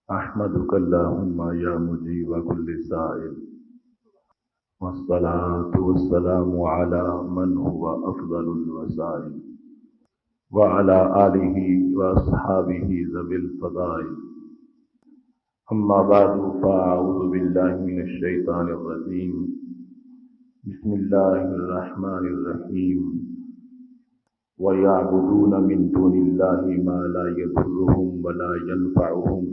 أحمدك اللهم يا مجيب كل سائل، والصلاة والسلام على من هو أفضل الوسائل، وعلى آله وأصحابه ذوي الفضائل. أما بعد، فأعوذ بالله من الشيطان الرجيم. بسم الله الرحمن الرحيم. ويعبدون من دون الله ما لا يضرهم ولا ينفعهم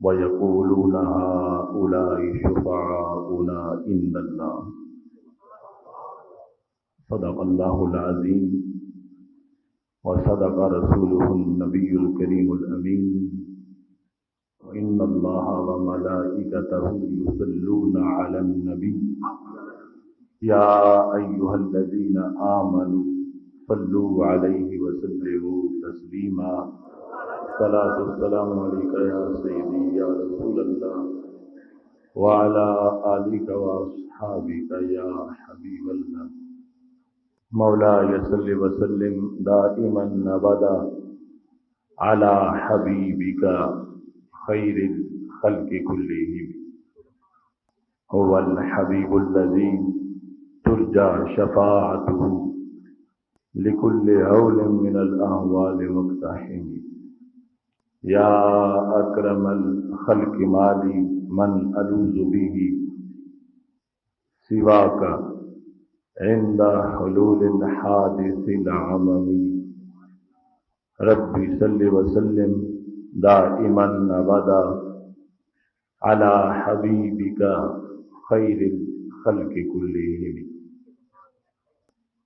ويقولون هؤلاء شفعاؤنا عند الله. صدق الله العظيم وصدق رسوله النبي الكريم الأمين. وإن الله وملائكته يصلون على النبي يا أيها الذين آمنوا صلوا عليه وسلموا تسليما. الصلاة والسلام عليك يا سيدي يا رسول الله وعلى آلك وأصحابك يا حبيب الله. مولاي صل وسلم دائما أبدا على حبيبك خير الخلق كلهم. هو الحبيب الذي ترجى شفاعته لكل هول من الأهوال مقتحم. يا أكرم الخلق مالي من ألوذ به سواك عند حلول الحادث العممي. ربي صل وسلم دائما أبدا على حبيبك خير الخلق كلهم.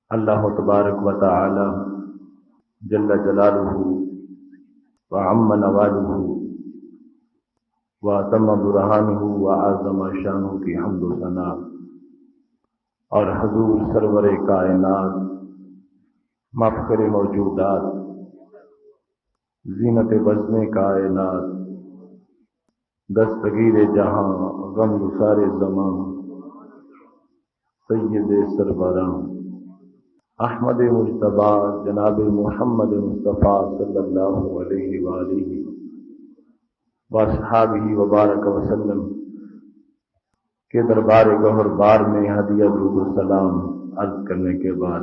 اللہ تبارک و تعالی جل جلالہ وعم نوالہ واتم برہانہ وعظم شانہ کی حمد و ثنا اور حضور سرور کائنات مفخر موجودات زینت بزم کائنات دستگیر جہاں غم گسار زمان سید سربراں احمد مجتبی جناب محمد مصطفیٰ صلی اللہ علیہ وآلہ واصحابہ وبارک وسلم کے دربار گہر بار میں ہدیہ درود السلام عرض کرنے کے بعد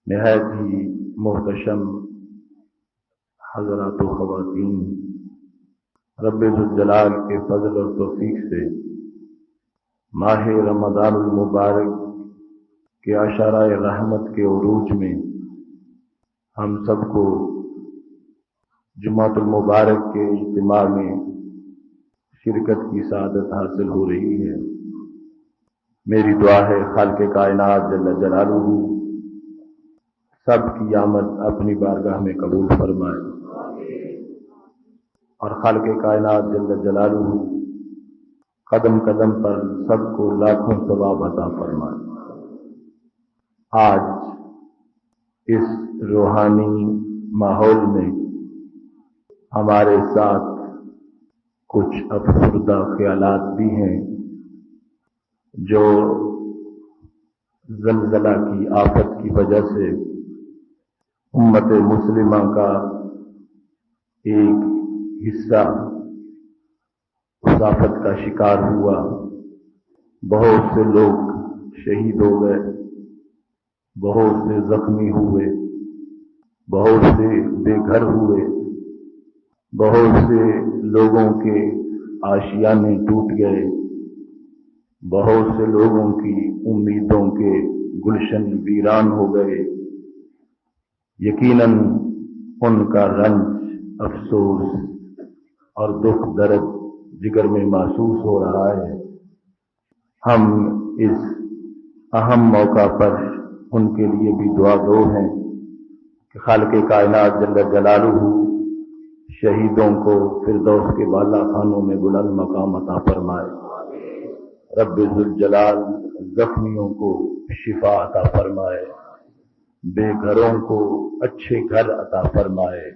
نہایت ہی محتشم حضرات و خواتین، رب ذوالجلال کے فضل اور توفیق سے ماہ رمضان المبارک کہ اشارہ رحمت کے عروج میں ہم سب کو جمعۃ المبارک کے اجتماع میں شرکت کی سعادت حاصل ہو رہی ہے۔ میری دعا ہے خالق کائنات جل جلالہ سب کی آمد اپنی بارگاہ میں قبول فرمائے اور خالق کائنات جل جلالہ قدم قدم پر سب کو لاکھوں ثواب عطا فرمائے۔ آج اس روحانی ماحول میں ہمارے ساتھ کچھ افسردہ خیالات بھی ہیں جو زلزلہ کی آفت کی وجہ سے امت مسلمہ کا ایک حصہ اس آفت کا شکار ہوا۔ بہت سے لوگ شہید ہو گئے، بہت سے زخمی ہوئے، بہت سے بے گھر ہوئے، بہت سے لوگوں کے آشیانے ٹوٹ گئے، بہت سے لوگوں کی امیدوں کے گلشن ویران ہو گئے۔ یقیناً ان کا رنج، افسوس اور دکھ درد جگر میں محسوس ہو رہا ہے۔ ہم اس اہم موقع پر ان کے لیے بھی دعا گو ہیں کہ خالق کائنات جل جلالہ شہیدوں کو فردوس کے بالا خانوں میں بلند مقام عطا فرمائے۔ رب ذوالجلال زخمیوں کو شفا عطا فرمائے، بے گھروں کو اچھے گھر عطا فرمائے،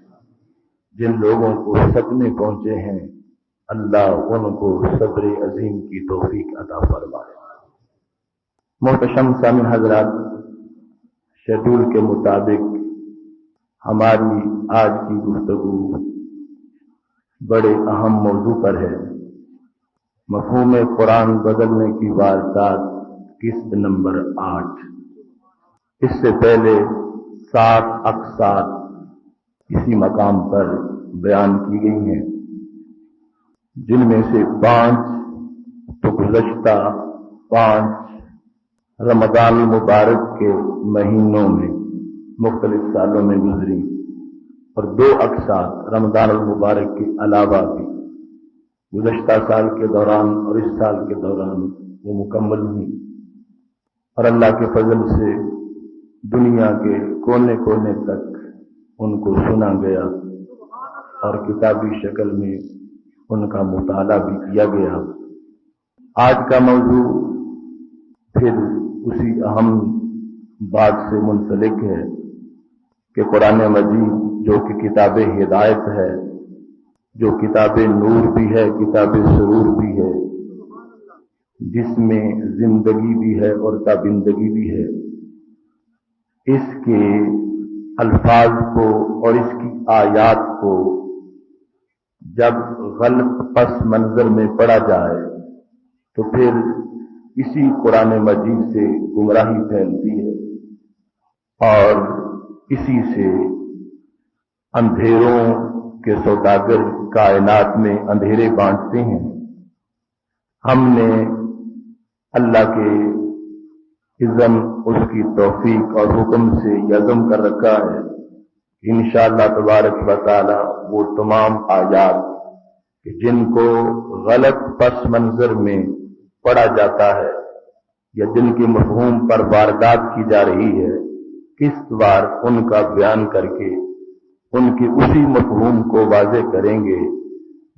جن لوگوں کو صدمے پہنچے ہیں اللہ ان کو صبر عظیم کی توفیق عطا فرمائے۔ محتشم سامعین حضرات، شیڈول کے مطابق ہماری آج کی گفتگو بڑے اہم موضوع پر ہے۔ مفہوم قرآن بدلنے کی واردات قسط نمبر 8۔ اس سے پہلے 7 اقساط اسی مقام پر بیان کی گئی ہیں، جن میں سے 5 تو گزشتہ 5 رمضان المبارک کے مہینوں میں مختلف سالوں میں گزری، اور 2 اقساط رمضان المبارک کے علاوہ بھی گزشتہ سال کے دوران اور اس سال کے دوران وہ مکمل ہوئی، اور اللہ کے فضل سے دنیا کے کونے کونے تک ان کو سنا گیا اور کتابی شکل میں ان کا مطالعہ بھی کیا گیا۔ آج کا موضوع پھر اسی اہم بات سے منسلک ہے کہ قرآن مجید جو کہ کتاب ہدایت ہے، جو کتاب نور بھی ہے، کتاب سرور بھی ہے، جس میں زندگی بھی ہے اور تابندگی بھی ہے، اس کے الفاظ کو اور اس کی آیات کو جب غلط پس منظر میں پڑھا جائے تو پھر اسی قرآن مجید سے گمراہی پھیلتی ہے اور اسی سے اندھیروں کے سوداگر کائنات میں اندھیرے بانٹتے ہیں۔ ہم نے اللہ کے اذن، اس کی توفیق اور حکم سے یہ عزم کر رکھا ہے کہ انشاءاللہ تبارک و تعالی وہ تمام آیات کہ جن کو غلط پس منظر میں پڑھا جاتا ہے یا جن کے مفہوم پر واردات کی جا رہی ہے، قسط وار ان کا بیان کر کے ان کے اسی مفہوم کو واضح کریں گے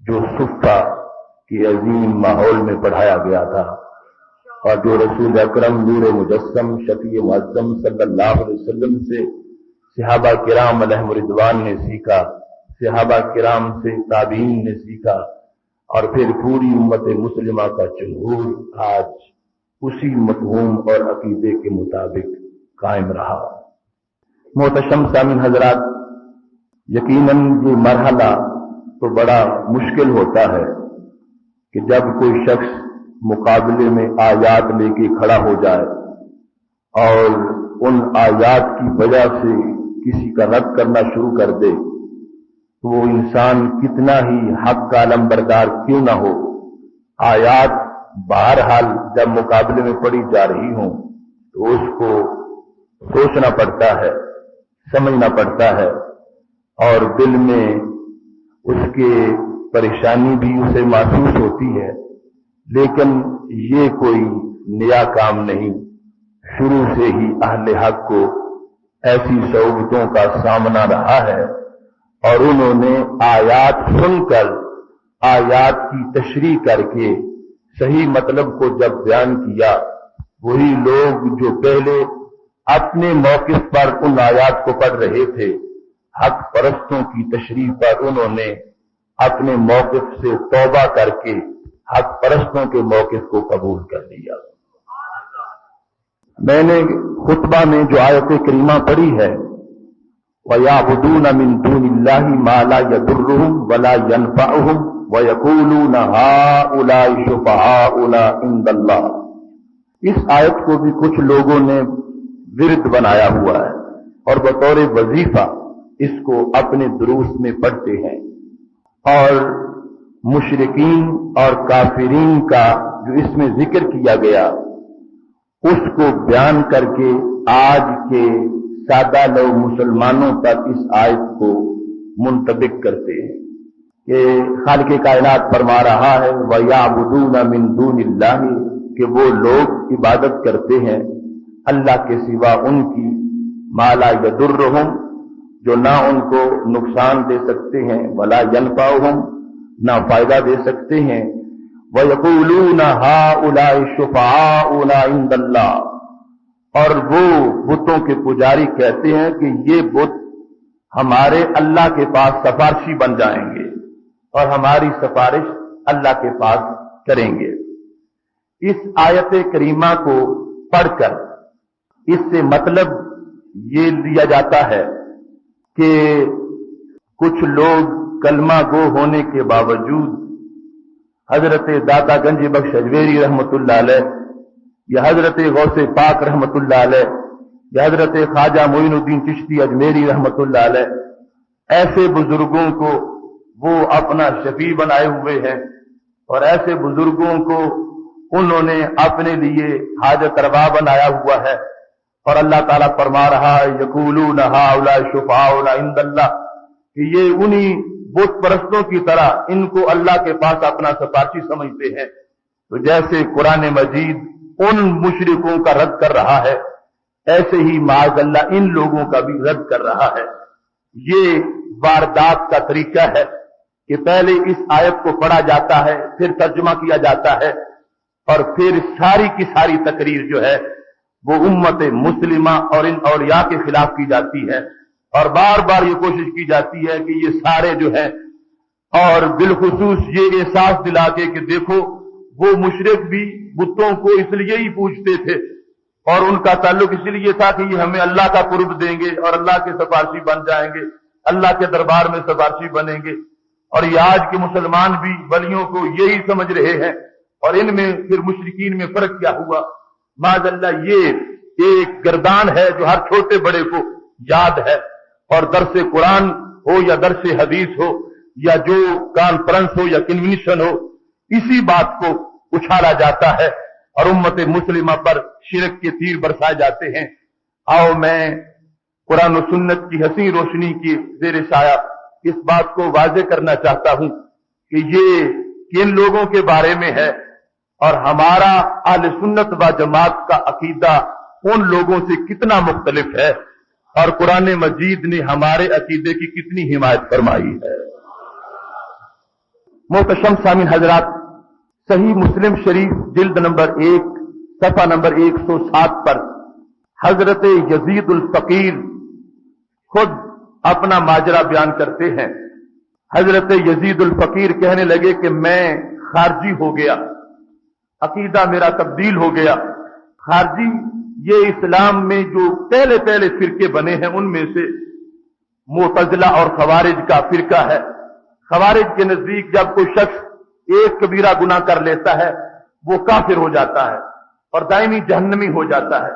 جو صفہ کے عظیم ماحول میں پڑھایا گیا تھا، اور جو رسول اکرم نور مجسم شفیع معظم صلی اللہ علیہ وسلم سے صحابہ کرام علیہم رضوان نے سیکھا، صحابہ کرام سے تابعین نے سیکھا، اور پھر پوری امت مسلمہ کا جمہور آج اسی مفہوم اور عقیدے کے مطابق قائم رہا۔ محتشم سامعین حضرات، یقیناً یہ مرحلہ تو بڑا مشکل ہوتا ہے کہ جب کوئی شخص مقابلے میں آیات لے کے کھڑا ہو جائے اور ان آیات کی وجہ سے کسی کا رد کرنا شروع کر دے، تو وہ انسان کتنا ہی حق کا علمبردار کیوں نہ ہو، آیات بہرحال جب مقابلے میں پڑھی جا رہی ہوں تو اس کو سوچنا پڑتا ہے، سمجھنا پڑتا ہے، اور دل میں اس کے پریشانی بھی اسے محسوس ہوتی ہے، لیکن یہ کوئی نیا کام نہیں۔ شروع سے ہی اہل حق کو ایسی صعوبتوں کا سامنا رہا ہے، اور انہوں نے آیات سن کر، آیات کی تشریح کر کے صحیح مطلب کو جب بیان کیا، وہی لوگ جو پہلے اپنے موقف پر ان آیات کو پڑھ رہے تھے، حق پرستوں کی تشریح پر انہوں نے اپنے موقف سے توبہ کر کے حق پرستوں کے موقف کو قبول کر لیا۔ میں نے خطبہ میں جو آیت کریمہ پڑھی ہے، وَيَعْبُدُونَ مِن دُونِ اللَّهِ مَا لَا يَضُرُّهُمْ وَلَا يَنفَعُهُمْ وَيَقُولُونَ هَٰؤُلَاءِ شُفَعَاؤُنَا عِندَ اللَّهِ۔ اس آیت کو بھی کچھ لوگوں نے ورد بنایا ہوا ہے اور بطور وظیفہ اس کو اپنے دروس میں پڑھتے ہیں، اور مشرکین اور کافرین کا جو اس میں ذکر کیا گیا اس کو بیان کر کے آج کے سادہ لوگ مسلمانوں تک اس آیت کو منطبق کرتے ہیں کہ خالق کائنات فرما رہا ہے وَيَعْبُدُونَ مِن دُونِ اللَّهِ، کہ وہ لوگ عبادت کرتے ہیں اللہ کے سوا ان کی، مَا لَا يَضُرُّهُمْ، جو نہ ان کو نقصان دے سکتے ہیں، وَلَا يَنفَعُهُمْ، نہ فائدہ دے سکتے ہیں، وَيَقُولُونَ هَٰؤُلَاءِ شُفَعَاؤُنَا عِندَ اللَّهِ، اور وہ بتوں کے پجاری کہتے ہیں کہ یہ بت ہمارے اللہ کے پاس سفارشی بن جائیں گے اور ہماری سفارش اللہ کے پاس کریں گے۔ اس آیت کریمہ کو پڑھ کر اس سے مطلب یہ لیا جاتا ہے کہ کچھ لوگ کلمہ گو ہونے کے باوجود حضرت داتا گنج بخش اجمیری رحمت اللہ علیہ یا حضرت غوث پاک رحمت اللہ علیہ یا حضرت خواجہ معین الدین چشتی اجمیری رحمت اللہ علیہ، ایسے بزرگوں کو وہ اپنا شفیع بنائے ہوئے ہیں اور ایسے بزرگوں کو انہوں نے اپنے لیے حاجت روا بنایا ہوا ہے، اور اللہ تعالیٰ فرما رہا ہے یقولون ہؤلاء شفعاؤنا عند اللہ، کہ یہ انہی بت پرستوں کی طرح ان کو اللہ کے پاس اپنا سفارشی سمجھتے ہیں۔ تو جیسے قرآن مجید ان مشرکوں کا رد کر رہا ہے، ایسے ہی معاذ اللہ ان لوگوں کا بھی رد کر رہا ہے۔ یہ واردات کا طریقہ ہے کہ پہلے اس آیت کو پڑھا جاتا ہے، پھر ترجمہ کیا جاتا ہے، اور پھر ساری کی ساری تقریر جو ہے وہ امت مسلمہ اور ان اولیاء کے خلاف کی جاتی ہے، اور بار بار یہ کوشش کی جاتی ہے کہ یہ سارے جو ہیں، اور بالخصوص یہ احساس دلا کے کہ دیکھو وہ مشرک بھی بتوں کو اس لیے ہی پوجتے تھے اور ان کا تعلق اس لیے تھا کہ یہ ہمیں اللہ کا قرب دیں گے اور اللہ کے سفارشی بن جائیں گے، اللہ کے دربار میں سفارشی بنیں گے، اور یہ آج کے مسلمان بھی ولیوں کو یہی سمجھ رہے ہیں، اور ان میں پھر مشرکین میں فرق کیا ہوا؟ معاذ اللہ یہ ایک گردان ہے جو ہر چھوٹے بڑے کو یاد ہے، اور درس قرآن ہو یا درس حدیث ہو یا جو کانفرنس ہو یا کنونشن ہو، اسی بات کو اچھالا جاتا ہے اور امت مسلمہ پر شرک کے تیر برسائے جاتے ہیں۔ آؤ میں قرآن و سنت کی حسین روشنی کی زیر سایہ اس بات کو واضح کرنا چاہتا ہوں کہ یہ کن لوگوں کے بارے میں ہے، اور ہمارا اہل سنت و جماعت کا عقیدہ ان لوگوں سے کتنا مختلف ہے، اور قرآن مجید نے ہمارے عقیدے کی کتنی حمایت فرمائی ہے۔ محتشم سامعین حضرات، صحیح مسلم شریف جلد نمبر 1 صفحہ نمبر 107 پر حضرت یزید الفقیر خود اپنا ماجرا بیان کرتے ہیں۔ حضرت یزید الفقیر کہنے لگے کہ میں خارجی ہو گیا، عقیدہ میرا تبدیل ہو گیا۔ خارجی یہ اسلام میں جو پہلے فرقے بنے ہیں ان میں سے معتزلہ اور خوارج کا فرقہ ہے۔ خوارج کے نزدیک جب کوئی شخص ایک کبیرہ گناہ کر لیتا ہے وہ کافر ہو جاتا ہے اور دائمی جہنمی ہو جاتا ہے۔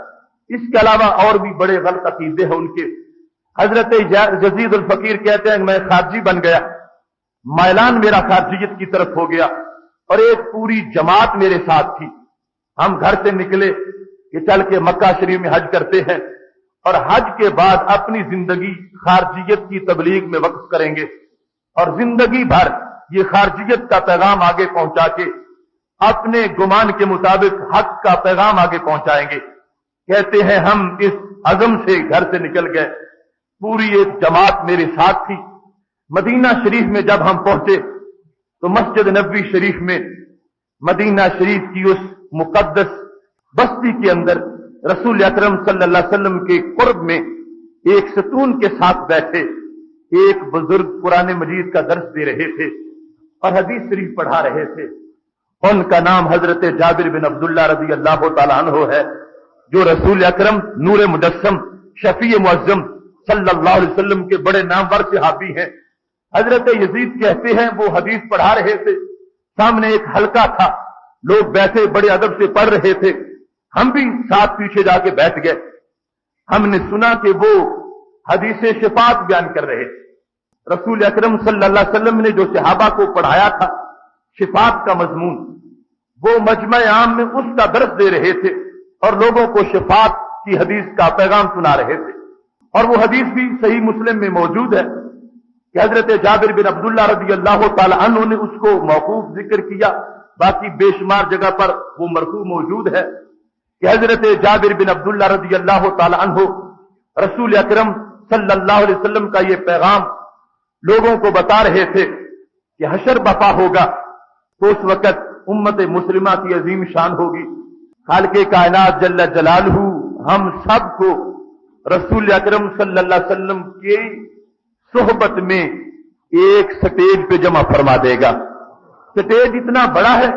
اس کے علاوہ اور بھی بڑے غلط عقیدے ہیں ان کے۔ حضرت یزید الفقیر کہتے ہیں میں خارجی بن گیا، مائلان میرا خارجیت کی طرف ہو گیا، اور ایک پوری جماعت میرے ساتھ تھی۔ ہم گھر سے نکلے کہ چل کے مکہ شریف میں حج کرتے ہیں، اور حج کے بعد اپنی زندگی خارجیت کی تبلیغ میں وقف کریں گے، اور زندگی بھر یہ خارجیت کا پیغام آگے پہنچا کے اپنے گمان کے مطابق حق کا پیغام آگے پہنچائیں گے۔ کہتے ہیں ہم اس عزم سے گھر سے نکل گئے، پوری ایک جماعت میرے ساتھ تھی۔ مدینہ شریف میں جب ہم پہنچے تو مسجد نبوی شریف میں مدینہ شریف کی اس مقدس بستی کے اندر رسول اکرم صلی اللہ علیہ وسلم کے قرب میں ایک ستون کے ساتھ بیٹھے ایک بزرگ قرآن مجید کا درس دے رہے تھے اور حدیث شریف پڑھا رہے تھے۔ ان کا نام حضرت جابر بن عبداللہ رضی اللہ تعالیٰ عنہ ہے، جو رسول اکرم نور مجسم شفیع معظم صلی اللہ علیہ وسلم کے بڑے نامور صحابی ہیں۔ حضرت یزید کہتے ہیں وہ حدیث پڑھا رہے تھے، سامنے ایک حلقہ تھا، لوگ بیٹھے بڑے ادب سے پڑھ رہے تھے، ہم بھی ساتھ پیچھے جا کے بیٹھ گئے۔ ہم نے سنا کہ وہ حدیث شفاعت بیان کر رہے تھے۔ رسول اکرم صلی اللہ علیہ وسلم نے جو صحابہ کو پڑھایا تھا شفاعت کا مضمون، وہ مجمع عام میں اس کا درس دے رہے تھے اور لوگوں کو شفاعت کی حدیث کا پیغام سنا رہے تھے۔ اور وہ حدیث بھی صحیح مسلم میں موجود ہے کہ حضرت جابر بن عبداللہ رضی اللہ تعالی عنہ نے اس کو موقوف ذکر کیا، باقی بے شمار جگہ پر وہ مرفوع موجود ہے کہ حضرت جابر بن عبداللہ رضی اللہ تعالی عنہ رسول اکرم صلی اللہ علیہ وسلم کا یہ پیغام لوگوں کو بتا رہے تھے کہ حشر بپا ہوگا تو اس وقت امت مسلمہ کی عظیم شان ہوگی۔ خالق کائنات جل جلالہ ہم سب کو رسول اکرم صلی اللہ علیہ وسلم کی صحبت میں ایک سٹیج پہ جمع فرما دے گا۔ سٹیج اتنا بڑا ہے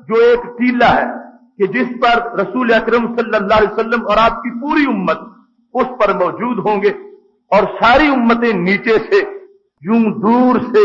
جو ایک ٹیلا ہے کہ جس پر رسول اکرم صلی اللہ علیہ وسلم اور آپ کی پوری امت اس پر موجود ہوں گے، اور ساری امتیں نیچے سے یوں دور سے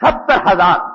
70,000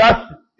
10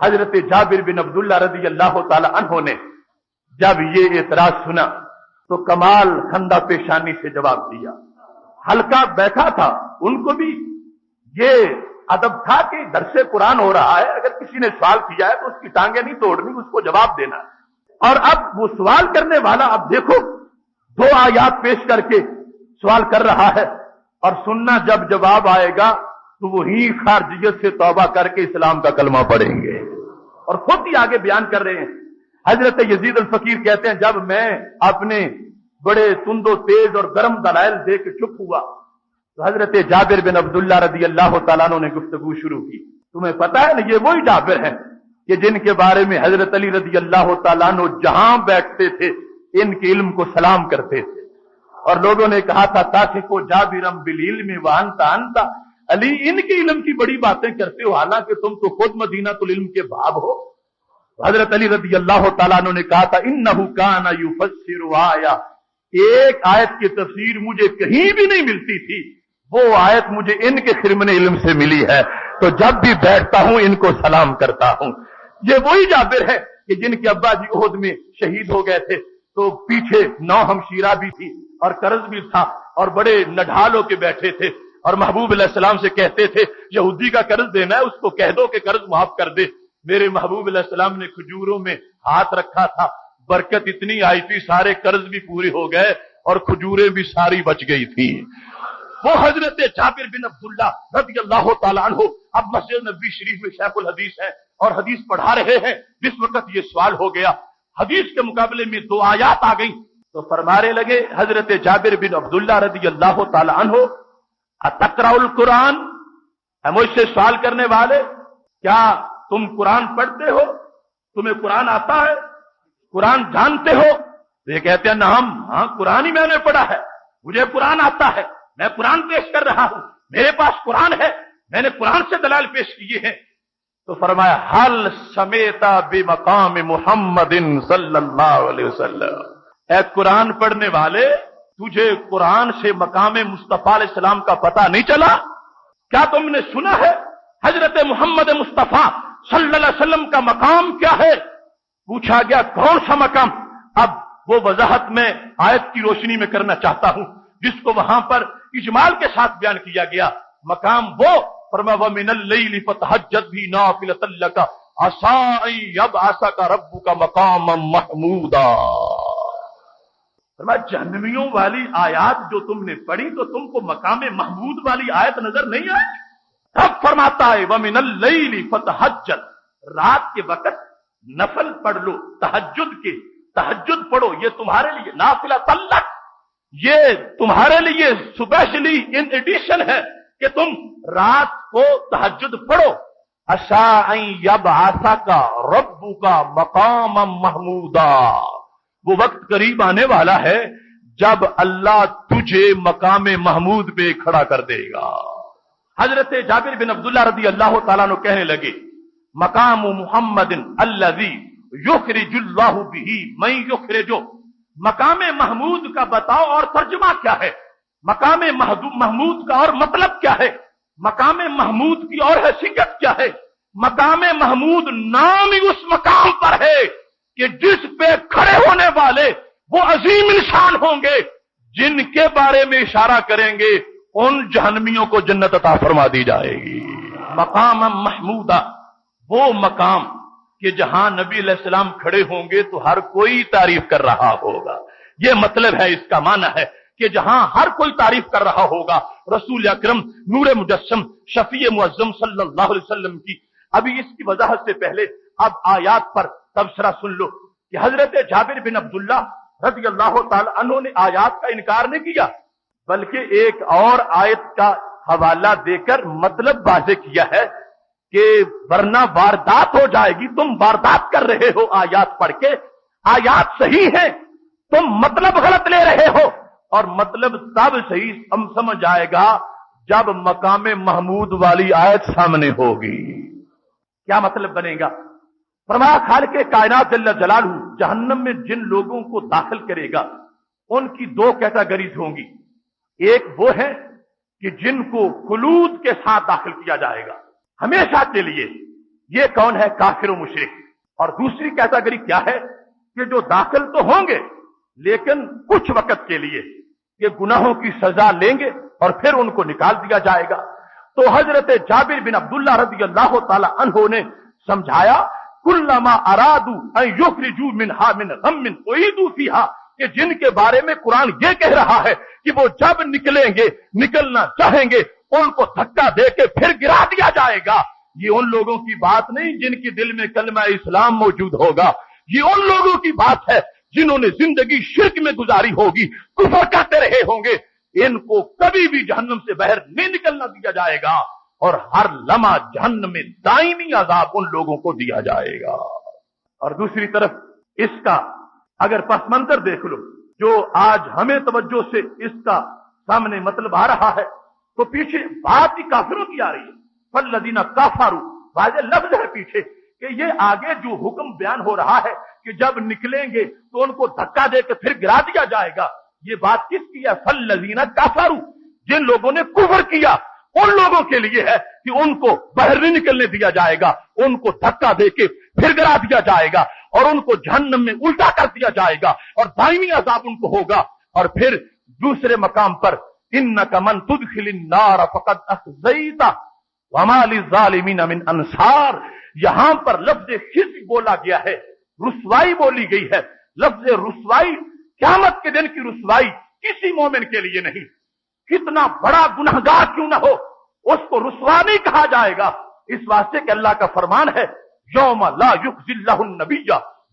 حضرت جابر بن عبداللہ رضی اللہ تعالی عنہ نے جب یہ اعتراض سنا تو کمال خندہ پیشانی سے جواب دیا. حلقہ بیٹھا تھا، ان کو بھی یہ ادب تھا کہ درس قرآن ہو رہا ہے، اگر کسی نے سوال کیا ہے تو اس کی ٹانگیں نہیں توڑنی، اس کو جواب دینا. اور اب وہ سوال کرنے والا اب دیکھو 2 آیات پیش کر کے سوال کر رہا ہے، اور سننا جب جواب آئے گا تو وہی خارجیت سے توبہ کر کے اسلام کا کلمہ پڑھیں گے. اور خود ہی آگے بیان کر رہے ہیں. حضرت یزید الفقیر کہتے ہیں جب میں اپنے بڑے تند و تیز اور گرم دلائل دے کے چپ ہوا تو حضرت جابر بن عبداللہ رضی اللہ تعالیٰ عنہ نے گفتگو شروع کی. تمہیں پتا ہے نا یہ وہی جابر ہیں کہ جن کے بارے میں حضرت علی رضی اللہ تعالیٰ عنہ جہاں بیٹھتے تھے ان کے علم کو سلام کرتے تھے، اور لوگوں نے کہا تھا تاسفو جابرم بالعلم وانت انت علی، ان کے علم کی بڑی باتیں کرتے ہو حالانکہ تم تو خود مدینہ العلم کے باب ہو. حضرت علی رضی اللہ تعالیٰ عنہ نے کہا تھا انہ کان یفسر آیا، ایک آیت کی تفسیر مجھے کہیں بھی نہیں ملتی تھی، وہ آیت مجھے ان کے خرمن علم سے ملی ہے، تو جب بھی بیٹھتا ہوں ان کو سلام کرتا ہوں. یہ وہی جابر ہے کہ جن کے ابا جی احد میں شہید ہو گئے تھے تو پیچھے 9 ہمشیرہ بھی تھی اور قرض بھی تھا، اور بڑے نڈھال ہو کے بیٹھے تھے، اور محبوب علیہ السلام سے کہتے تھے یہودی کا قرض دینا ہے اس کو کہہ دو کہ قرض معاف کر دے. میرے محبوب علیہ السلام نے کھجوروں میں ہاتھ رکھا تھا، برکت اتنی آئی تھی سارے قرض بھی پورے ہو گئے اور کھجوریں بھی ساری بچ گئی تھی. وہ حضرت جابر بن عبداللہ رضی اللہ تعالیٰ عنہ اب مسجد نبوی شریف میں شیخ الحدیث ہیں اور حدیث پڑھا رہے ہیں. جس وقت یہ سوال ہو گیا حدیث کے مقابلے میں 2 آیات آ گئیں تو فرمانے لگے حضرت جابر بن عبداللہ رضی اللہ تعالیٰ عنہ اتقرأ القرآن، ہے مجھ سے سوال کرنے والے کیا تم قرآن پڑھتے ہو، تمہیں قرآن آتا ہے، قرآن جانتے ہو؟ یہ کہتے ہیں نعم، ہاں قرآن ہی میں نے پڑھا ہے، مجھے قرآن آتا ہے، میں قرآن پیش کر رہا ہوں، میرے پاس قرآن ہے، میں نے قرآن سے دلائل پیش کیے ہیں. تو فرمایا حل سمیتا بمقام محمد صلی اللہ علیہ وسلم، اے قرآن پڑھنے والے تجھے قرآن سے مقام مصطفیٰ علیہ السلام کا پتہ نہیں چلا؟ کیا تم نے سنا ہے حضرت محمد مصطفیٰ صلی اللہ علیہ وسلم کا مقام کیا ہے؟ پوچھا گیا کون سا مقام؟ اب وہ وضاحت میں آیت کی روشنی میں کرنا چاہتا ہوں جس کو وہاں پر اجمال کے ساتھ بیان کیا گیا. مقام وہ فرمایا وَمِنَ اللَّيْلِ فَتَهَجَّدْ بِهِ نَافِلَةً لَكَ عَسَىٰ أَن يَبْعَثَكَ رَبُّكَ مَقَامًا مَحْمُودًا. فرمایا جہنمیوں والی آیات جو تم نے پڑھی تو تم کو مقام محمود والی آیت نظر نہیں آئی؟ تب فرماتا ہے وَمِنَ اللَّيْلِ فَتَهَجَّدْ، رات کے وقت نفل پڑھ لو، تہجد پڑھو، یہ تمہارے لیے نافلہ تلک، یہ تمہارے لیے اسپیشلی ان ایڈیشن ہے کہ تم رات کو تہجد پڑھو. عسیٰ ان یبعثک ربک مقاما محمودا، وہ وقت قریب آنے والا ہے جب اللہ تجھے مقام محمود پہ کھڑا کر دے گا. حضرت جابر بن عبداللہ رضی اللہ تعالیٰ عنہ کہنے لگے مقام محمد الذی یخرج اللہ بہ من یخرج، مقام محمود کا بتاؤ اور ترجمہ کیا ہے، مقام محمود کا اور مطلب کیا ہے، مقام محمود کی اور حیثیت کیا ہے. مقام محمود نام ہی اس مقام پر ہے کہ جس پہ کھڑے ہونے والے وہ عظیم انسان ہوں گے جن کے بارے میں اشارہ کریں گے ان جہنمیوں کو جنت عطا فرما دی جائے گی. مقام محمودہ، وہ مقام کہ جہاں نبی علیہ السلام کھڑے ہوں گے تو ہر کوئی تعریف کر رہا ہوگا. یہ مطلب ہے، اس کا معنی ہے کہ جہاں ہر کوئی تعریف کر رہا ہوگا رسول اکرم نور مجسم شفیع معظم صلی اللہ علیہ وسلم کی. ابھی اس کی وضاحت سے پہلے اب آیات پر تبصرہ سن لو کہ حضرت جابر بن عبداللہ رضی اللہ تعالی عنہ نے آیات کا انکار نہیں کیا بلکہ ایک اور آیت کا حوالہ دے کر مطلب واضح کیا ہے کہ ورنہ واردات ہو جائے گی، تم واردات کر رہے ہو آیات پڑھ کے، آیات صحیح ہے، تم مطلب غلط لے رہے ہو، اور مطلب تب صحیح سمجھ آئے گا جب مقام محمود والی آیت سامنے ہوگی. کیا مطلب بنے گا؟ فرمایا خالق کائنات جل جلالہ جہنم میں جن لوگوں کو داخل کرے گا ان کی 2 کیٹیگریز ہوں گی. ایک وہ ہے کہ جن کو خلود کے ساتھ داخل کیا جائے گا ہمیشہ کے لیے، یہ کون ہے؟ کافر و مشرک. اور دوسری کیٹیگری کیا ہے کہ جو داخل تو ہوں گے لیکن کچھ وقت کے لیے یہ گناہوں کی سزا لیں گے اور پھر ان کو نکال دیا جائے گا. تو حضرت جابر بن عبداللہ رضی اللہ تعالی عنہ نے سمجھایا کلما ارادوا ان یخرجوا منها من غم اعیدوا فیها، کہ جن کے بارے میں قرآن یہ کہہ رہا ہے کہ وہ جب نکلیں گے، نکلنا چاہیں گے، ان کو دھکا دے کے پھر گرا دیا جائے گا. یہ ان لوگوں کی بات نہیں جن کی دل میں کلمہ اسلام موجود ہوگا، یہ ان لوگوں کی بات ہے جنہوں نے زندگی شرک میں گزاری ہوگی، کفر کرتے رہے ہوں گے. ان کو کبھی بھی جہنم سے باہر نہیں نکلنا دیا جائے گا اور ہر لمحہ جہنم میں دائمی عذاب ان لوگوں کو دیا جائے گا. اور دوسری طرف اس کا اگر پس منظر دیکھ لو جو آج ہمیں توجہ سے اس کا سامنے مطلب آ رہا ہے تو پیچھے بات ہی کافروں کی آ رہی ہے. فالذین کفروا، واضح لفظ ہے پیچھے کہ یہ آگے جو حکم بیان ہو رہا ہے کہ جب نکلیں گے تو ان کو دھکا دے کے پھر گرا دیا جائے گا، یہ بات کس کی ہے؟ فالذین کفروا، جن لوگوں نے کفر کیا ان لوگوں کے لیے ہے کہ ان کو باہر نہیں نکلنے دیا جائے گا، ان کو دھکا دے کے پھر گرا دیا جائے گا اور ان کو جہنم میں الٹا کر دیا جائے گا اور دائمی عذاب ان کو ہوگا. اور پھر دوسرے مقام پر انک من تدخل النار فقد اخزیت وما للظالمین من انصار، یہاں پر لفظ خزي بولا گیا ہے، رسوائی بولی گئی ہے. لفظ رسوائی قیامت کے دن کی رسوائی کسی مومن کے لیے نہیں، کتنا بڑا گنہگار کیوں نہ ہو اس کو رسوا نہیں کہا جائے گا، اس واسطے کہ اللہ کا فرمان ہے یوم لا یخزی اللہ النبی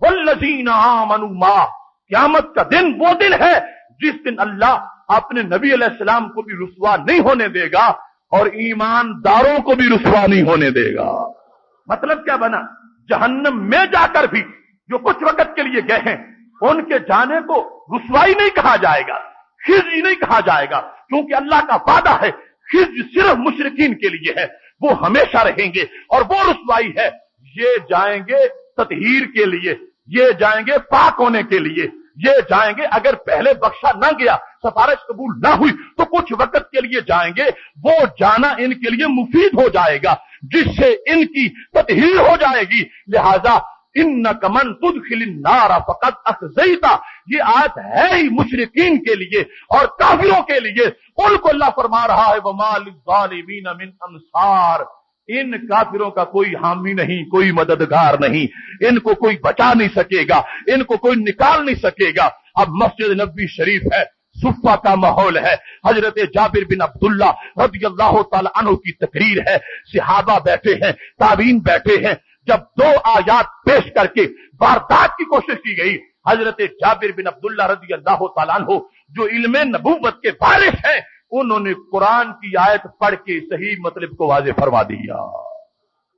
والذین آمنوا معہ، قیامت کا دن وہ دن ہے جس دن اللہ اپنے نبی علیہ السلام کو بھی رسوا نہیں ہونے دے گا اور ایمانداروں کو بھی رسوا نہیں ہونے دے گا. مطلب کیا بنا؟ جہنم میں جا کر بھی جو کچھ وقت کے لیے گئے ہیں ان کے جانے کو رسوائی نہیں کہا جائے گا، خزي نہیں کہا جائے گا، کیونکہ اللہ کا وعدہ ہے خزي صرف مشرکین کے لیے ہے، وہ ہمیشہ رہیں گے. اور وہ رسوائی ہے یہ جائیں گے تطہیر کے لیے، یہ جائیں گے پاک ہونے کے لیے، یہ جائیں گے اگر پہلے بخشا نہ گیا، سفارش قبول نہ ہوئی تو کچھ وقت کے لیے جائیں گے، وہ جانا ان کے لیے مفید ہو جائے گا جس سے ان کی تطہیر ہو جائے گی. لہذا انک من تدخل النار فقد اخزیت، یہ آیت ہے ہی مشرکین کے لیے اور کافروں کے لیے. ان کو اللہ فرما رہا ہے وما للظالمین من انصار، ان کافروں کا کوئی حامی نہیں، کوئی مددگار نہیں، ان کو کوئی بچا نہیں سکے گا، ان کو کوئی نکال نہیں سکے گا. اب مسجد نبوی شریف ہے، صفہ کا ماحول ہے، حضرت جابر بن عبداللہ رضی اللہ تعالی عنہ کی تقریر ہے، صحابہ بیٹھے ہیں، تابعین بیٹھے ہیں. جب دو آیات پیش کر کے واردات کی کوشش کی گئی، حضرت جابر بن عبداللہ رضی اللہ تعالیٰ عنہ جو علم نبوت کے وارث ہیں انہوں نے قرآن کی آیت پڑھ کے صحیح مطلب کو واضح فرما دیا.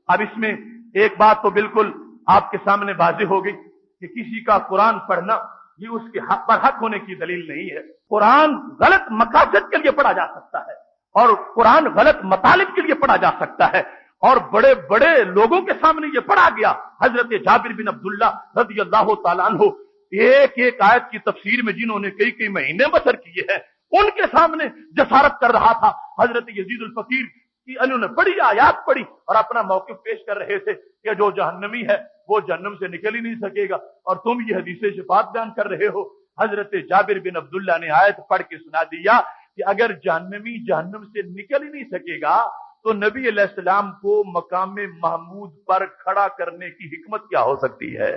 اب اس میں ایک بات تو بالکل آپ کے سامنے واضح ہو گئی کہ کسی کا قرآن پڑھنا یہ اس کے حق پر حق ہونے کی دلیل نہیں ہے. قرآن غلط مقاصد کے لیے پڑھا جا سکتا ہے اور قرآن غلط مطالب کے لیے پڑھا جا سکتا ہے اور بڑے بڑے لوگوں کے سامنے یہ پڑھا گیا. حضرت جابر بن عبداللہ رضی اللہ تعالیٰ عنہ ایک ایک آیت کی تفسیر میں جنہوں نے کئی کئی مہینے بسر کیے ہیں ان کے سامنے جسارت کر رہا تھا. حضرت یزید الفقیر کی انہوں نے بڑی آیات پڑھی اور اپنا موقف پیش کر رہے تھے کہ جو جہنمی ہے وہ جہنم سے نکل ہی نہیں سکے گا اور تم یہ حدیث شفاعت بیان کر رہے ہو. حضرت جابر بن عبداللہ نے آیت پڑھ کے سنا دیا کہ اگر جہنمی جہنم سے نکل ہی نہیں سکے گا تو نبی علیہ السلام کو مقام محمود پر کھڑا کرنے کی حکمت کیا ہو سکتی ہے؟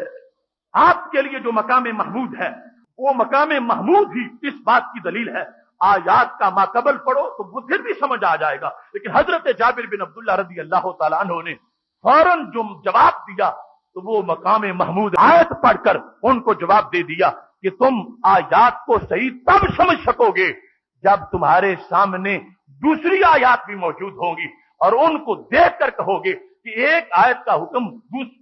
آپ کے لیے جو مقام محمود ہے وہ مقام محمود ہی اس بات کی دلیل ہے. آیات کا ماقبل پڑھو تو وہ پھر بھی سمجھ آ جائے گا. لیکن حضرت جابر بن عبداللہ رضی اللہ تعالیٰ عنہ نے فوراً جو جواب دیا تو وہ مقام محمود آیت پڑھ کر ان کو جواب دے دیا کہ تم آیات کو صحیح تب سمجھ سکو گے جب تمہارے سامنے دوسری آیات بھی موجود ہوں گی اور ان کو دیکھ کر کہو گے کہ ایک آیت کا حکم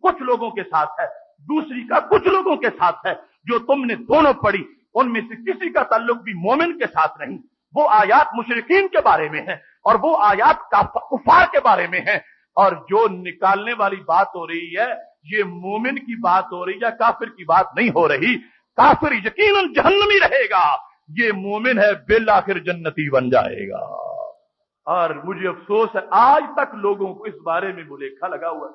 کچھ لوگوں کے ساتھ ہے، دوسری کا کچھ لوگوں کے ساتھ ہے. جو تم نے دونوں پڑھی ان میں سے کسی کا تعلق بھی مومن کے ساتھ نہیں. وہ آیات مشرکین کے بارے میں ہیں اور وہ آیات کفار کے بارے میں ہیں. اور جو نکالنے والی بات ہو رہی ہے یہ مومن کی بات ہو رہی ہے، کافر کی بات نہیں ہو رہی. کافر یقیناً جہنمی رہے گا، یہ مومن ہے بالآخر جنتی بن جائے گا. اور مجھے افسوس ہے آج تک لوگوں کو اس بارے میں بھلیکھا لگا ہوا ہے.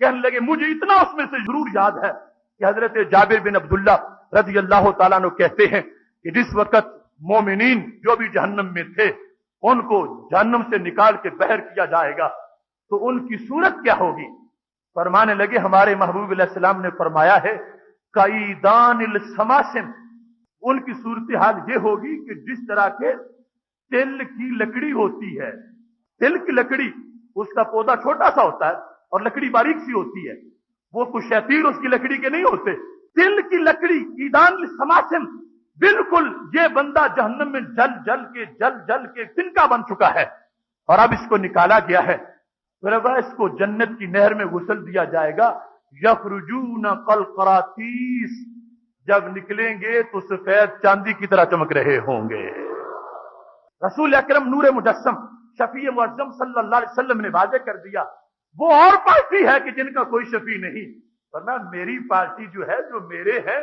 کہنے لگے مجھے اتنا اس میں سے ضرور یاد ہے کہ حضرت جابر بن عبداللہ رضی اللہ تعالیٰ عنہ کہتے ہیں کہ جس وقت مومنین جو بھی جہنم میں تھے ان کو جہنم سے نکال کے بحر کیا جائے گا تو ان کی صورت کیا ہوگی؟ فرمانے لگے ہمارے محبوب علیہ السلام نے فرمایا ہے قیدان السماسم، ان کی صورتحال یہ ہوگی کہ جس طرح کے تل کی لکڑی ہوتی ہے، تل کی لکڑی اس کا پودا چھوٹا سا ہوتا ہے اور لکڑی باریک سی ہوتی ہے، وہ کچھ شیطیر اس کی لکڑی کے نہیں ہوتے، تل کی لکڑی قیدان السماسم، بالکل یہ بندہ جہنم میں جل جل کے تنکا بن چکا ہے اور اب اس کو نکالا گیا ہے، پھر اب اس کو جنت کی نہر میں غسل دیا جائے گا، یخرجون قلقراتیس، جب نکلیں گے تو سفید چاندی کی طرح چمک رہے ہوں گے۔ رسول اکرم نور مجسم شفیع معظم صلی اللہ علیہ وسلم نے واضح کر دیا وہ اور پارٹی ہے کہ جن کا کوئی شفیع نہیں، ورنہ میری پارٹی جو ہے جو میرے ہے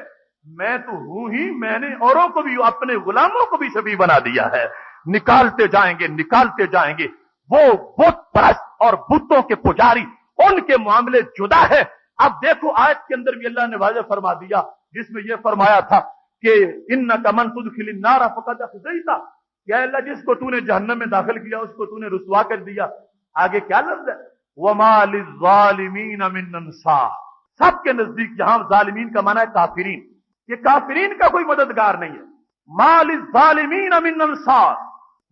میں تو ہوں ہی، میں نے اوروں کو بھی اپنے غلاموں کو بھی شفیع بنا دیا ہے، نکالتے جائیں گے وہ بت پرست اور بتوں کے پجاری ان کے معاملے جدا ہے۔ اب دیکھو آیت کے اندر بھی اللہ نے واضح فرما دیا جس میں یہ فرمایا تھا کہ انک من تدخل النار فقد اخزیت، یا اللہ جس کو تو نے جہنم میں داخل کیا اس کو تو نے رسوا کر دیا۔ آگے کیا لفظ ہے؟ وما للظالمین من انصار، سب کے نزدیک یہاں ظالمین کا معنی ہے کافرین، یہ کافرین کا کوئی مددگار نہیں ہے۔ ما للظالمین من انصار،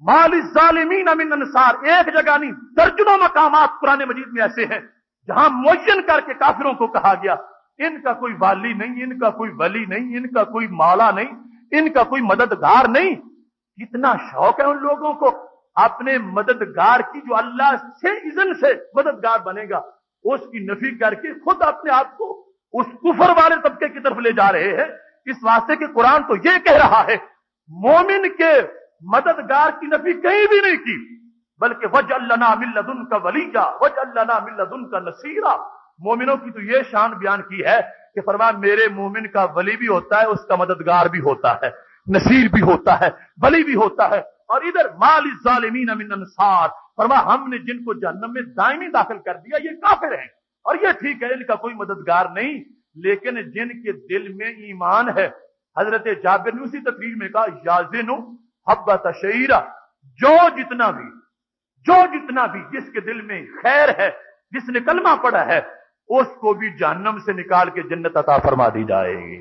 ما للظالمین من انصار، ایک جگہ نہیں درجنوں مقامات قرآن مجید میں ایسے ہیں جہاں معین کر کے کافروں کو کہا گیا ان کا کوئی والی نہیں، ان کا کوئی ولی نہیں، ان کا کوئی مولا نہیں، ان کا کوئی مددگار نہیں۔ کتنا شوق ہے ان لوگوں کو اپنے مددگار کی جو اللہ سے اذن سے مددگار بنے گا اس کی نفی کر کے خود اپنے آپ کو اس کفر والے طبقے کی طرف لے جا رہے ہیں۔ اس واسطے کہ قرآن تو یہ کہہ رہا ہے مومن کے مددگار کی نفی کہیں بھی نہیں کی، بلکہ وَجْعَلْ لَنَا مِن لَّدُنْكَ وَلِيًّا وَجْعَلْ لَنَا مِن لَّدُنْكَ نَصِيرًا۔ مومنوں کی تو یہ شان بیان کی ہے کہ فرمایا میرے مومن کا ولی بھی ہوتا ہے، اس کا مددگار بھی ہوتا ہے، نصیر بھی ہوتا ہے، ولی بھی ہوتا ہے۔ اور ادھر ما للظالمین من انصار، فرمایا ہم نے جن کو جہنم میں دائمی داخل کر دیا یہ کافر ہیں، اور یہ ٹھیک ہے ان کا کوئی مددگار نہیں، لیکن جن کے دل میں ایمان ہے، حضرت جابر نے اسی تقریر میں کہا یازن حبۃ شعیرہ، جو جتنا بھی جس کے دل میں خیر ہے، جس نے کلمہ پڑھا ہے اس کو بھی جہنم سے نکال کے جنت عطا فرما دی جائے گی۔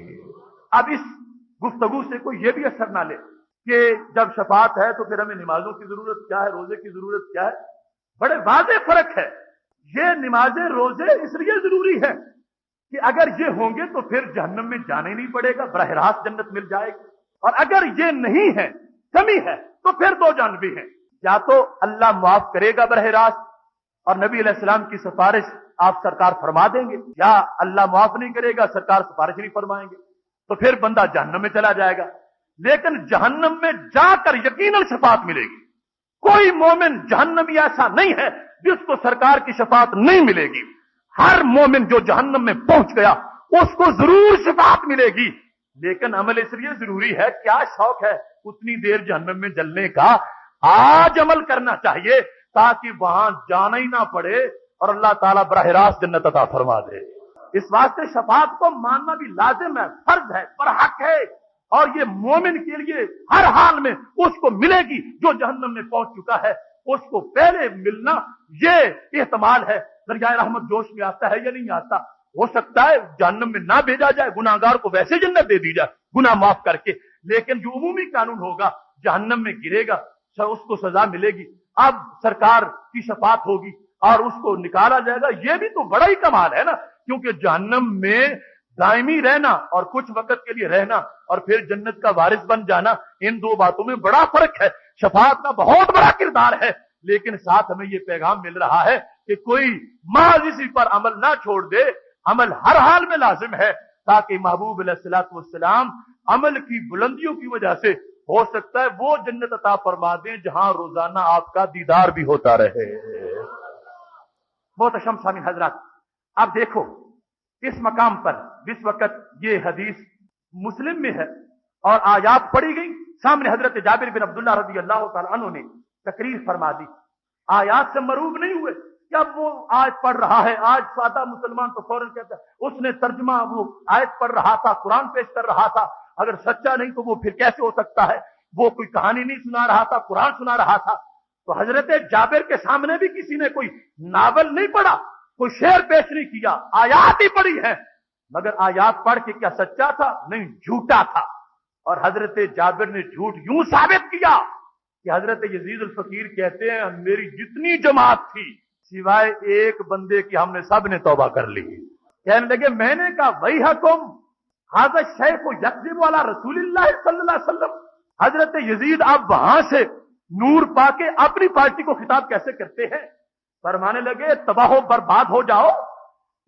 اب اس گفتگو سے کوئی یہ بھی اثر نہ لے کہ جب شفاعت ہے تو پھر ہمیں نمازوں کی ضرورت کیا ہے، روزے کی ضرورت کیا ہے۔ بڑے واضح فرق ہے، یہ نمازیں روزے اس لیے ضروری ہے کہ اگر یہ ہوں گے تو پھر جہنم میں جانا ہی نہیں پڑے گا، براہ راست جنت مل جائے گی، اور اگر یہ نہیں ہے، کمی ہے، تو پھر دو جانبیں ہیں، یا تو اللہ معاف کرے گا براہ راست اور نبی علیہ السلام کی سفارش آپ سرکار فرما دیں گے، یا اللہ معاف نہیں کرے گا، سرکار سفارش نہیں فرمائیں گے، تو پھر بندہ جہنم میں چلا جائے گا۔ لیکن جہنم میں جا کر یقیناً شفاعت ملے گی، کوئی مومن جہنمی ایسا نہیں ہے جس کو سرکار کی شفاعت نہیں ملے گی، ہر مومن جو جہنم میں پہنچ گیا اس کو ضرور شفاعت ملے گی، لیکن عمل اس لیے ضروری ہے، کیا شوق ہے اتنی دیر جہنم میں جلنے کا، آج عمل کرنا چاہیے تاکہ وہاں جانا ہی نہ پڑے اور اللہ تعالیٰ براہ راست جنت عطا فرما دے۔ اس واسطے شفاعت کو ماننا بھی لازم ہے، فرض ہے، پر حق ہے، اور یہ مومن کے لیے ہر حال میں اس کو ملے گی جو جہنم میں پہنچ چکا ہے، اس کو پہلے ملنا یہ احتمال ہے دریائے رحمت جوش میں آتا ہے یا نہیں آتا، ہو سکتا ہے جہنم میں نہ بھیجا جائے، گناہگار کو ویسے جنت دے دی جائے گناہ معاف کر کے، لیکن جو عمومی قانون ہوگا جہنم میں گرے گا اس کو سزا ملے گی، اب سرکار کی شفاعت ہوگی اور اس کو نکالا جائے گا، یہ بھی تو بڑا ہی کمال ہے نا، کیونکہ جہنم میں دائمی رہنا اور کچھ وقت کے لیے رہنا اور پھر جنت کا وارث بن جانا، ان دو باتوں میں بڑا فرق ہے۔ شفاعت کا بہت بڑا کردار ہے، لیکن ساتھ ہمیں یہ پیغام مل رہا ہے کہ کوئی محض اسی پر عمل نہ چھوڑ دے، عمل ہر حال میں لازم ہے، تاکہ محبوب علیہ الصلوۃ والسلام عمل کی بلندیوں کی وجہ سے ہو سکتا ہے وہ جنت عطا فرما دیں جہاں روزانہ آپ کا دیدار بھی ہوتا رہے۔ محترم سامعین حضرات، اب دیکھو اس مقام پر جس وقت یہ حدیث مسلم میں ہے اور آیات پڑھی گئی، سامنے حضرت جابر بن عبداللہ رضی اللہ تعالی عنہ نے تقریر فرما دی، آیات سے مروب نہیں ہوئے، کہ اب وہ آیت پڑھ رہا ہے، آج سادہ مسلمان تو فوراً کہتا ہے اس نے ترجمہ، وہ آیت پڑھ رہا تھا، قرآن پیش کر رہا تھا، اگر سچا نہیں تو وہ پھر کیسے ہو سکتا ہے؟ وہ کوئی کہانی نہیں سنا رہا تھا، قرآن سنا رہا تھا۔ تو حضرت جابر کے سامنے بھی کسی نے کوئی ناول نہیں پڑھا، کوئی شعر پیش نہیں کیا، آیات ہی پڑھی ہے، مگر آیات پڑھ کے کیا سچا تھا؟ نہیں، جھوٹا تھا۔ اور حضرت جابر نے جھوٹ یوں ثابت کیا کہ حضرت یزید الفقیر کہتے ہیں میری جتنی جماعت تھی سوائے ایک بندے کی ہم نے سب نے توبہ کر لی۔ کہنے لگے میں نے کہا وہی حکم حاضر شیخ و یکذب والا رسول اللہ صلی اللہ علیہ وسلم۔ حضرت یزید اب وہاں سے نور پا کے اپنی پارٹی کو خطاب کیسے کرتے ہیں؟ فرمانے لگے تباہ و برباد ہو جاؤ،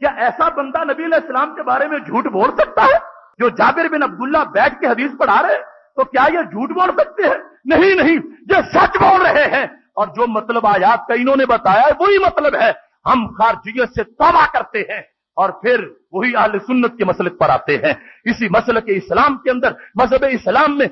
کیا ایسا بندہ نبی علیہ السلام کے بارے میں جھوٹ بول سکتا ہے؟ جو جابر بن عبداللہ بیٹھ کے حدیث پڑھا رہے تو کیا یہ جھوٹ بول سکتے ہیں؟ نہیں نہیں، یہ سچ بول رہے ہیں، اور جو مطلب آیات کا انہوں نے بتایا ہے وہی مطلب ہے۔ ہم خارجیت سے توبہ کرتے ہیں اور پھر وہی اہل سنت کے مسلک پر آتے ہیں، اسی مسلک اسلام کے اندر، مذہب اسلام میں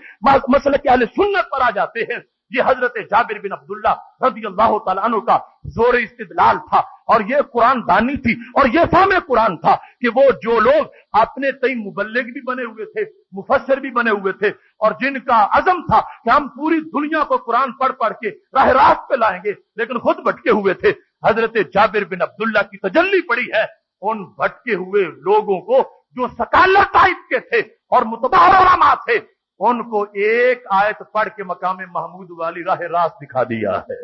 مسلک اہل سنت پر آ جاتے ہیں۔ یہ حضرت جابر بن عبداللہ رضی اللہ تعالیٰ عنہ کا زور استدلال تھا، اور یہ قرآن دانی تھی، اور یہ فہم قرآن تھا کہ وہ جو لوگ اپنے تئیں مبلغ بھی بنے ہوئے تھے، مفسر بھی بنے ہوئے تھے، اور جن کا عزم تھا کہ ہم پوری دنیا کو قرآن پڑھ پڑھ کے راہ راست پہ لائیں گے، لیکن خود بھٹکے ہوئے تھے۔ حضرت جابر بن عبداللہ کی تجلی پڑی ہے ان بھٹکے ہوئے لوگوں کو جو سکالر ٹائپ کے تھے اور متباہر علماء تھے، ان کو ایک آیت پڑھ کے مقام محمود والی راہ راست دکھا دیا ہے۔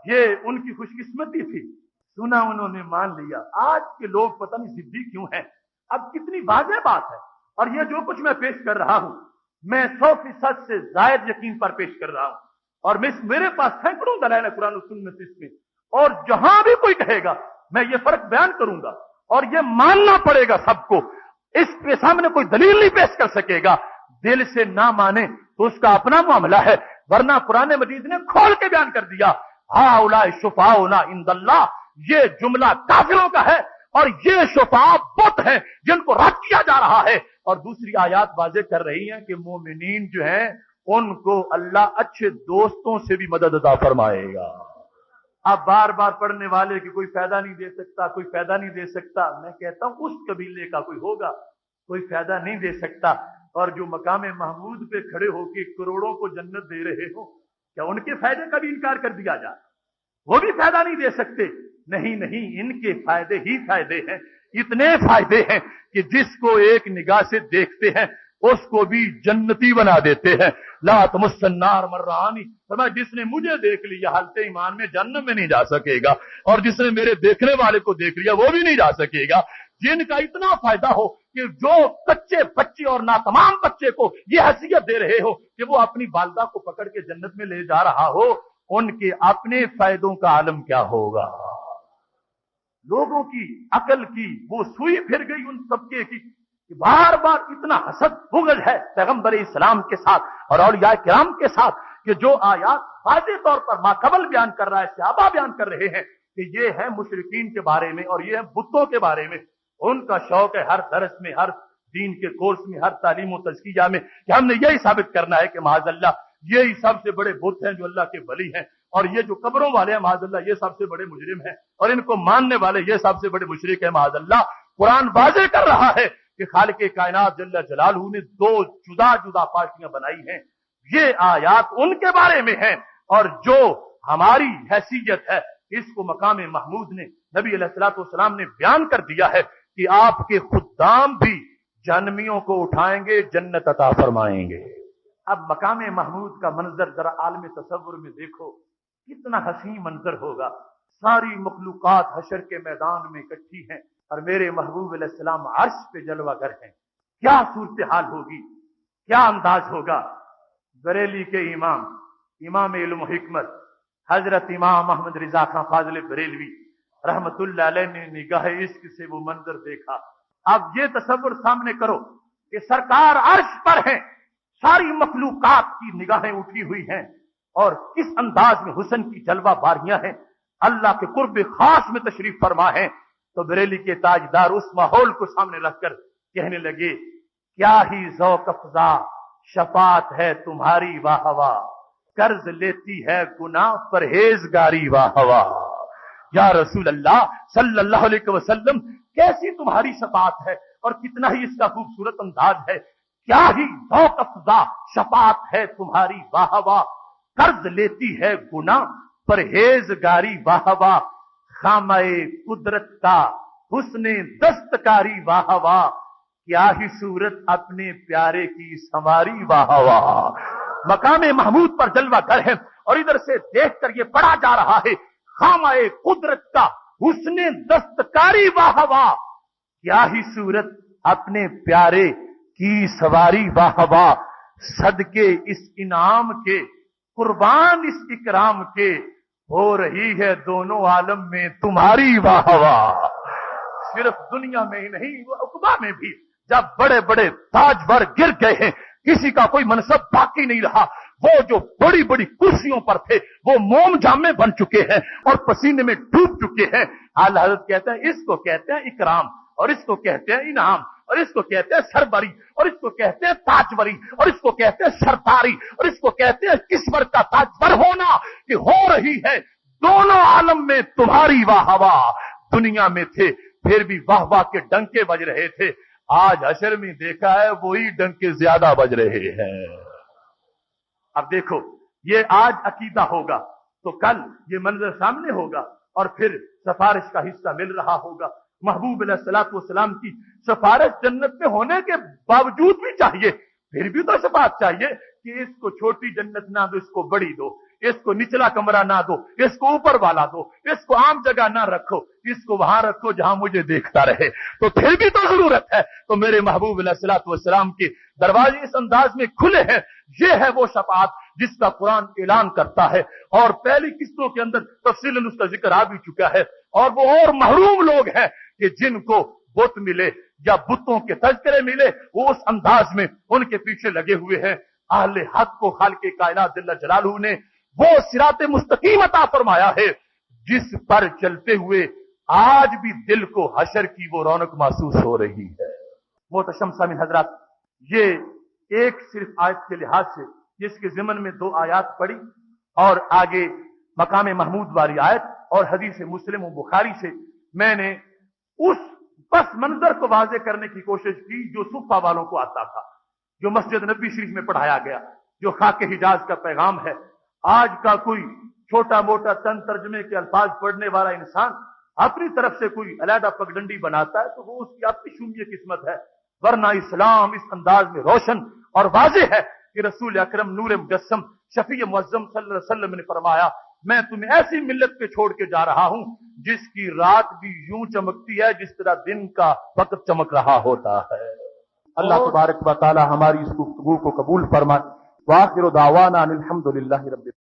یہ ان کی خوش قسمتی تھی، سنا انہوں نے مان لیا۔ آج کے لوگ پتہ نہیں ضدی کیوں ہیں؟ اب کتنی واضح بات ہے، اور یہ جو کچھ میں پیش کر رہا ہوں میں 100% سے زائد یقین پر پیش کر رہا ہوں، اور میرے پاس سینکڑوں دلائل ہے قرآن و سنت اس میں، اور جہاں بھی کوئی کہے گا میں یہ فرق بیان کروں گا، اور یہ ماننا پڑے گا سب کو۔ اس کے سامنے کوئی دلیل نہیں پیش کر سکے گا، دل سے نہ مانے تو اس کا اپنا معاملہ ہے، ورنہ قرآن مجید نے کھول کے بیان کر دیا ہؤلاء شفعاؤنا عند اللہ، یہ جملہ کافروں کا ہے، اور یہ شفعاء بت ہیں جن کو رد کیا جا رہا ہے۔ اور دوسری آیات واضح کر رہی ہیں کہ مومنین جو ہیں ان کو اللہ اچھے دوستوں سے بھی مدد عطا فرمائے گا۔ اب بار بار پڑھنے والے کی کوئی فائدہ نہیں دے سکتا، کوئی فائدہ نہیں دے سکتا، میں کہتا ہوں اس قبیلے کا کوئی ہوگا، کوئی فائدہ نہیں دے سکتا۔ اور جو مقام محمود پہ کھڑے ہو کے کروڑوں کو جنت دے رہے ہو، کیا ان کے فائدے کا بھی انکار کر دیا جائے؟ وہ بھی فائدہ نہیں دے سکتے؟ نہیں نہیں، ان کے فائدے ہی فائدے ہیں، اتنے فائدے ہیں کہ جس کو ایک نگاہ سے دیکھتے ہیں اس کو بھی جنتی بنا دیتے ہیں۔ لا تمس النار مرانی، فرمایا جس نے مجھے دیکھ لیا حالت ایمان میں جنت میں نہیں جا سکے گا، اور جس نے میرے دیکھنے والے کو دیکھ لیا وہ بھی نہیں جا سکے گا۔ جن کا اتنا فائدہ ہو کہ جو کچے بچے اور ناتمام بچے کو یہ حیثیت دے رہے ہو کہ وہ اپنی والدہ کو پکڑ کے جنت میں لے جا رہا ہو، ان کے اپنے فائدوں کا عالم کیا ہوگا؟ لوگوں کی عقل کی وہ سوئی پھر گئی ان طبقے کی کہ بار بار اتنا حسد بغض ہے پیغمبر اسلام کے ساتھ اور اولیاء کرام کے ساتھ کہ جو آیات واضح طور پر ماقبل بیان کر رہا ہے، صحابہ بیان کر رہے ہیں کہ یہ ہے مشرکین کے بارے میں اور یہ ہے بتوں کے بارے میں، ان کا شوق ہے ہر درس میں، ہر دین کے کورس میں، ہر تعلیم و تزکیہ میں کہ ہم نے یہی ثابت کرنا ہے کہ معاذ اللہ یہی سب سے بڑے بت ہیں جو اللہ کے ولی ہیں، اور یہ جو قبروں والے ہیں معاذ اللہ یہ سب سے بڑے مجرم ہیں، اور ان کو ماننے والے یہ سب سے بڑے مشرک ہیں معاذ اللہ۔ قرآن واضح کر رہا ہے کہ خالق کائنات جل جلالہ نے دو جدا جدا پارٹیاں بنائی ہیں، یہ آیات ان کے بارے میں ہیں، اور جو ہماری حیثیت ہے اس کو مقام محمود نے نبی علیہ الصلوۃ والسلام نے بیان کر دیا ہے کہ آپ کے خدام بھی جہنمیوں کو اٹھائیں گے، جنت عطا فرمائیں گے۔ اب مقام محمود کا منظر ذرا عالم تصور میں دیکھو، کتنا حسین منظر ہوگا، ساری مخلوقات حشر کے میدان میں اکٹھی ہیں اور میرے محبوب علیہ السلام عرش پہ جلوہ گر ہیں، کیا صورتحال ہوگی، کیا انداز ہوگا۔ بریلی کے امام علم و حکمت حضرت امام احمد رضا خان فاضل بریلوی رحمت اللہ علیہ نے نگاہ عشق سے وہ منظر دیکھا۔ اب یہ تصور سامنے کرو کہ سرکار عرش پر ہیں، ساری مخلوقات کی نگاہیں اٹھی ہوئی ہیں، اور کس انداز میں حسن کی جلوہ باریاں ہیں، اللہ کے قرب خاص میں تشریف فرما ہیں۔ تو بریلی کے تاجدار اس ماحول کو سامنے رکھ کر کہنے لگے کیا ہی ذوق افزا شفاعت ہے تمہاری واہ واہ، قرض لیتی ہے گناہ پرہیزگاری واہ واہ، یا رسول اللہ صلی اللہ علیہ وسلم کیسی تمہاری شفاعت ہے اور کتنا ہی اس کا خوبصورت انداز ہے، کیا ہی ذوق افزا شفاعت ہے تمہاری، واہ واہ، قرض لیتی ہے گناہ پرہیزگاری، واہ واہ، خامہ قدرت کا حسن دستکاری، واہ واہ، کیا ہی صورت اپنے پیارے کی سنواری، واہ واہ۔ مقام محمود پر جلوہ گر ہے اور ادھر سے دیکھ کر یہ پڑھا جا رہا ہے خامہ قدرت کا حسن دستکاری، واہ واہ، کیا ہی صورت اپنے پیارے کی سواری، واہ واہ، صدقے اس انعام کے قربان اس اکرام کے ہو رہی ہے دونوں عالم میں تمہاری، واہ واہ۔ صرف دنیا میں ہی نہیں، وہ عقبہ میں بھی جب بڑے بڑے تاجور گر گئے ہیں، کسی کا کوئی منصب باقی نہیں رہا، وہ جو بڑی بڑی کرسیوں پر تھے وہ موم جامے بن چکے ہیں اور پسینے میں ڈوب چکے ہیں، اعلی حضرت کہتے ہیں اس کو کہتے ہیں اکرام، اور اس کو کہتے ہیں انعام، اور اس کو کہتے ہیں سربری، اور اس کو کہتے ہیں تاجوری، اور اس کو کہتے ہیں سرداری، اور اس کو کہتے ہیں کسور کا تاجور ہونا، کہ ہو رہی ہے دونوں عالم میں تمہاری، واہ واہ۔ دنیا میں تھے پھر بھی واہ واہ کے ڈنکے بج رہے تھے، آج حشر میں دیکھا ہے وہی ڈنکے زیادہ بج رہے ہیں۔ اب دیکھو یہ آج عقیدہ ہوگا تو کل یہ منظر سامنے ہوگا اور پھر سفارش کا حصہ مل رہا ہوگا۔ محبوب علیہ الصلوۃ والسلام کی سفارش جنت میں ہونے کے باوجود بھی چاہیے، پھر بھی تو شفاعت چاہیے کہ اس کو چھوٹی جنت نہ دو، اس کو بڑی دو، اس کو نچلا کمرہ نہ دو، اس کو اوپر والا دو، اس کو عام جگہ نہ رکھو، اس کو وہاں رکھو جہاں مجھے دیکھتا رہے، تو پھر بھی تو ضرورت ہے۔ تو میرے محبوب علیہ الصلوۃ والسلام کے دروازے اس انداز میں کھلے ہیں، یہ ہے وہ شفاعت جس کا قرآن اعلان کرتا ہے، اور پہلی قسطوں کے اندر تفصیل اس کا ذکر آ بھی چکا ہے، اور وہ اور محروم لوگ ہیں کہ جن کو بت ملے یا بتوں کے تذکرے ملے، وہ اس انداز میں ان کے پیچھے لگے ہوئے ہیں۔ اہل حق کو خالق کائنات جل جلالہ نے وہ صراط مستقیم عطا فرمایا ہے جس پر چلتے ہوئے آج بھی دل کو حشر کی وہ رونق محسوس ہو رہی ہے۔ محتشم سامعین حضرات، یہ ایک صرف آیت کے لحاظ سے جس کے ضمن میں 2 آیات پڑھی اور آگے مقام محمود والی آیت اور حدیث مسلم و بخاری سے میں نے اس پس منظر کو واضح کرنے کی کوشش کی جو صفہ والوں کو آتا تھا، جو مسجد نبی شریف میں پڑھایا گیا، جو خاک حجاز کا پیغام ہے۔ آج کا کوئی چھوٹا موٹا تن ترجمے کے الفاظ پڑھنے والا انسان اپنی طرف سے کوئی علیحدہ پگڈنڈی بناتا ہے تو وہ اس کی اپنی شومیہ قسمت ہے، ورنہ اسلام اس انداز میں روشن اور واضح ہے کہ رسول اکرم نور مجسم شفیع معظم صلی اللہ علیہ وسلم نے فرمایا میں تمہیں ایسی ملت پہ چھوڑ کے جا رہا ہوں جس کی رات بھی یوں چمکتی ہے جس طرح دن کا وقت چمک رہا ہوتا ہے۔ اللہ تبارک و تعالی ہماری اس گفتگو کو قبول فرمائے۔ وآخر دعوانا ان الحمد للہ رب